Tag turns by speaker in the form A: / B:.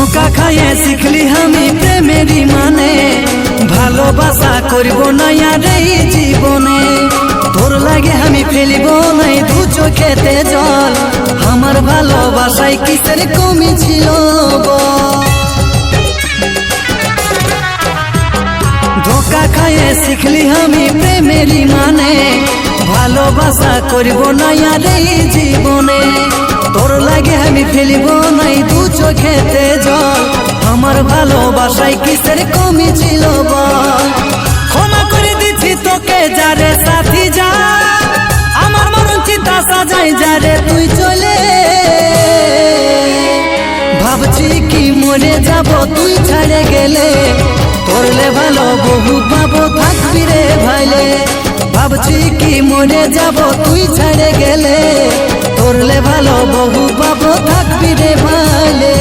A: ধোকা খাইয়ে শিখলি আমি প্রেমেরই মানে, ভালোবাসা করব না আর এই জীবনে। তোর লাগে আমি ফেলিব নাই দু চোখেতে জল, আমার ভালোবাসায় কিসের কমি ছিল বল। ধোকা খাইয়ে শিখলি আমি প্রেমেরই মানে, ভালোবাসা করব না আর এই জীবনে। তোর লাগে আমি ফেলিব নাই দু চোখেতে জল, আমার ভালোবাসায় কিসের কমি ছিল বল। ক্ষমা করে দিচ্ছি তোকে যারে সাথী যা, আমার মরণ চিন্তা সাজাই যারে তুই চলে। ভাবছি কি মরে যাব তুই ছাড়ে গেলে, তোরলে ভালো বহু পাবো থাকবি রে ভাইলে। ভাবছি কি মরে যাব তুই ছেড়ে গেলে, তোরলে ভালো বহু পাবো থাকবি রে ভাইলে।